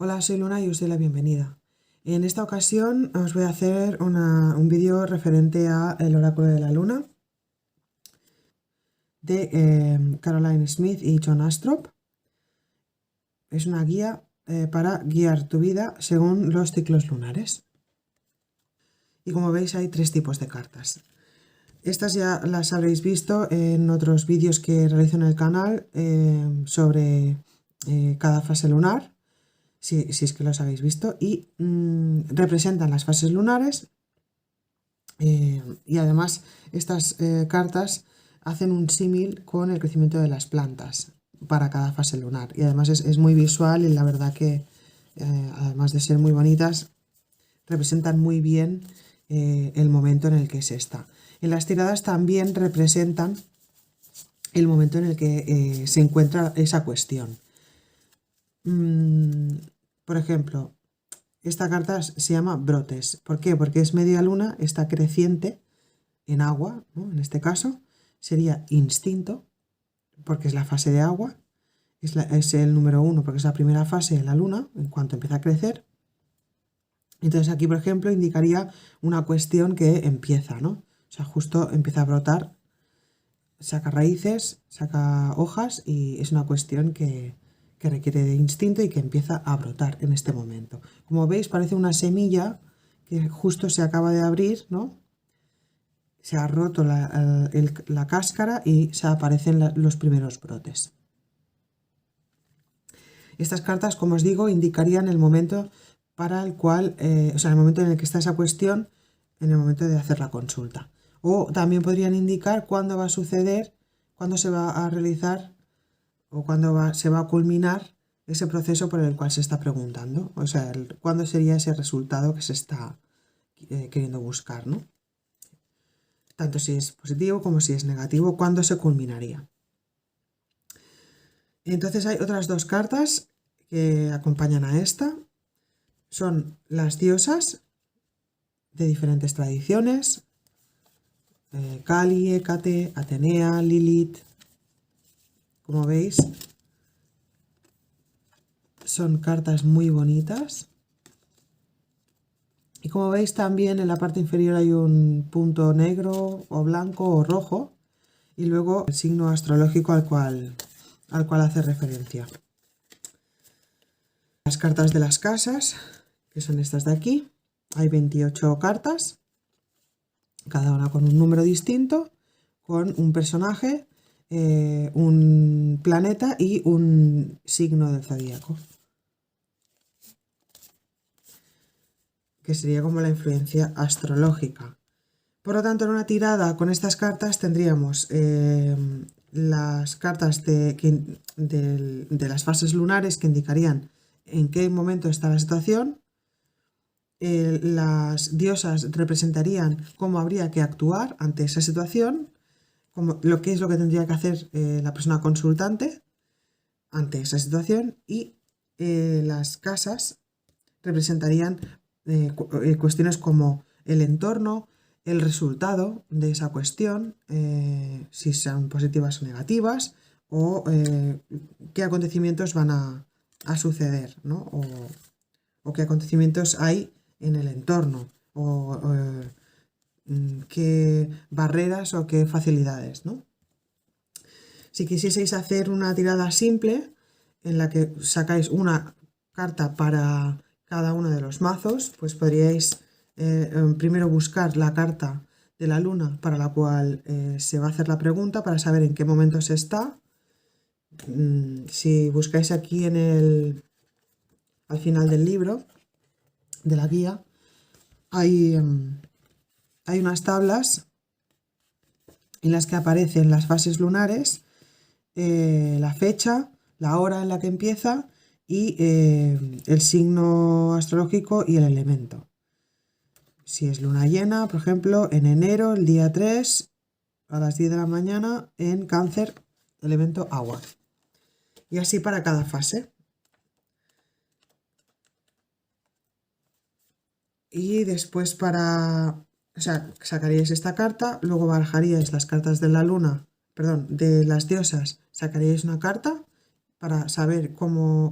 Hola, soy Luna y os doy la bienvenida. En esta ocasión os voy a hacer un vídeo referente a El oráculo de la luna de Caroline Smith y John Astrop. Es una guía para guiar tu vida según los ciclos lunares. Y como veis hay tres tipos de cartas. Estas ya las habréis visto en otros vídeos que realizo en el canal sobre cada fase lunar. Si es que los habéis visto, y representan las fases lunares y además estas cartas hacen un símil con el crecimiento de las plantas para cada fase lunar y además es muy visual y la verdad que además de ser muy bonitas representan muy bien el momento en el que se está. En las tiradas también representan el momento en el que se encuentra esa cuestión. Por ejemplo, esta carta se llama brotes. ¿Por qué? Porque es media luna, está creciente en agua, ¿no? En este caso sería instinto, porque es la fase de agua, es el número 1 porque es la primera fase de la luna en cuanto empieza a crecer. Entonces aquí, por ejemplo, indicaría una cuestión que empieza, ¿no? O sea, justo empieza a brotar, saca raíces, saca hojas y es una cuestión que requiere de instinto y que empieza a brotar en este momento. Como veis, parece una semilla que justo se acaba de abrir, ¿no? Se ha roto la cáscara y se aparecen los primeros brotes. Estas cartas, como os digo, indicarían el momento para el cual, o sea, el momento en el que está esa cuestión, en el momento de hacer la consulta. O también podrían indicar cuándo va a suceder, cuándo se va a realizar o cuándo se va a culminar ese proceso por el cual se está preguntando. O sea, cuándo sería ese resultado que se está queriendo buscar, ¿no? Tanto si es positivo como si es negativo, cuándo se culminaría. Entonces hay otras dos cartas que acompañan a esta. Son las diosas de diferentes tradiciones. Kali, Hécate, Atenea, Lilith. Como veis, son cartas muy bonitas. Y como veis también en la parte inferior hay un punto negro o blanco o rojo. Y luego el signo astrológico al cual hace referencia. Las cartas de las casas, que son estas de aquí. Hay 28 cartas, cada una con un número distinto, con un personaje, un planeta y un signo del zodíaco, que sería como la influencia astrológica. Por lo tanto, en una tirada con estas cartas tendríamos las cartas de las fases lunares que indicarían en qué momento está la situación. Las diosas representarían cómo habría que actuar ante esa situación, qué es lo que tendría que hacer la persona consultante ante esa situación, y las casas representarían cuestiones como el entorno, el resultado de esa cuestión, si son positivas o negativas, o qué acontecimientos van a suceder, ¿no? O qué acontecimientos hay en el entorno, o qué barreras o qué facilidades, ¿no? Si quisieseis hacer una tirada simple en la que sacáis una carta para cada uno de los mazos, pues podríais primero buscar la carta de la luna para la cual se va a hacer la pregunta para saber en qué momento se está. Si buscáis aquí al final del libro, de la guía, hay unas tablas en las que aparecen las fases lunares, la fecha, la hora en la que empieza y el signo astrológico y el elemento. Si es luna llena, por ejemplo, en enero, el día 3, a las 10 de la mañana, en Cáncer, elemento agua. Y así para cada fase. Y después sacaríais esta carta, luego barajaríais las cartas de la luna, perdón, de las diosas, sacaríais una carta para saber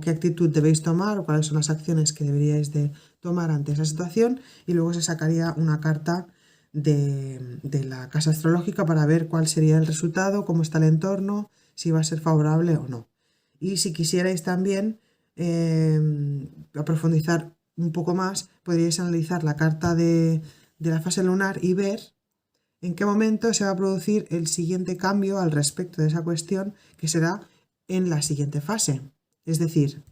qué actitud debéis tomar o cuáles son las acciones que deberíais de tomar ante esa situación, y luego se sacaría una carta de la casa astrológica para ver cuál sería el resultado, cómo está el entorno, si va a ser favorable o no. Y si quisierais también profundizar un poco más, podríais analizar la carta de la fase lunar y ver en qué momento se va a producir el siguiente cambio al respecto de esa cuestión, que será en la siguiente fase. Es decir,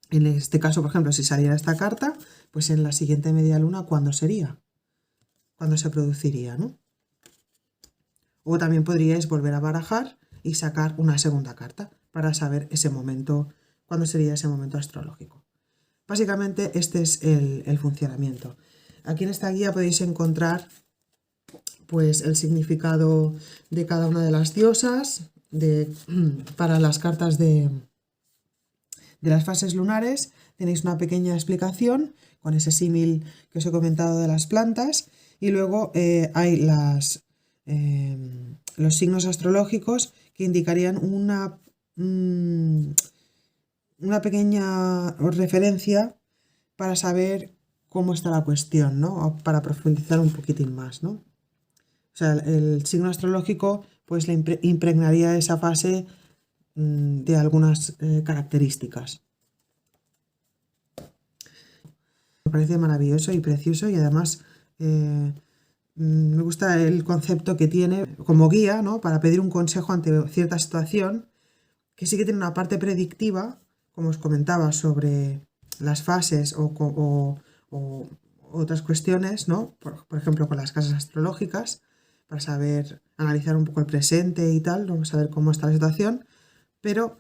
en este caso, por ejemplo, si saliera esta carta, pues en la siguiente media luna, ¿cuándo sería? ¿Cuándo se produciría, no? O también podríais volver a barajar y sacar una segunda carta para saber ese momento, cuándo sería ese momento astrológico. Básicamente este es el funcionamiento. Aquí en esta guía podéis encontrar pues el significado de cada una de las diosas, para las cartas de las fases lunares. Tenéis una pequeña explicación con ese símil que os he comentado de las plantas, y luego hay los signos astrológicos que indicarían una pequeña referencia para saber cómo está la cuestión, ¿no? O para profundizar un poquitín más, ¿no? O sea, el signo astrológico pues le impregnaría esa fase de algunas características. Me parece maravilloso y precioso, y además me gusta el concepto que tiene como guía, ¿no? Para pedir un consejo ante cierta situación, que sí que tiene una parte predictiva, como os comentaba, sobre las fases o otras cuestiones, ¿no? Por ejemplo, con las casas astrológicas, para saber analizar un poco el presente y tal, ¿no? Saber cómo está la situación, pero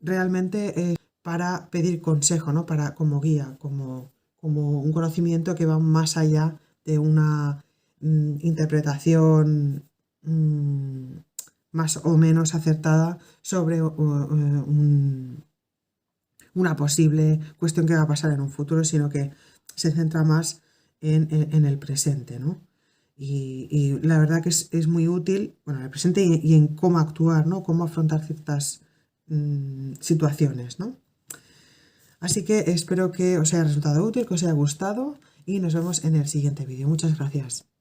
realmente para pedir consejo, ¿no? Como guía, como un conocimiento que va más allá de una interpretación más o menos acertada sobre una posible cuestión que va a pasar en un futuro, sino que se centra más en el presente, ¿no? Y la verdad que es muy útil, bueno, en el presente y en cómo actuar, ¿no? Cómo afrontar ciertas situaciones, ¿no? Así que espero que os haya resultado útil, que os haya gustado, y nos vemos en el siguiente vídeo. Muchas gracias.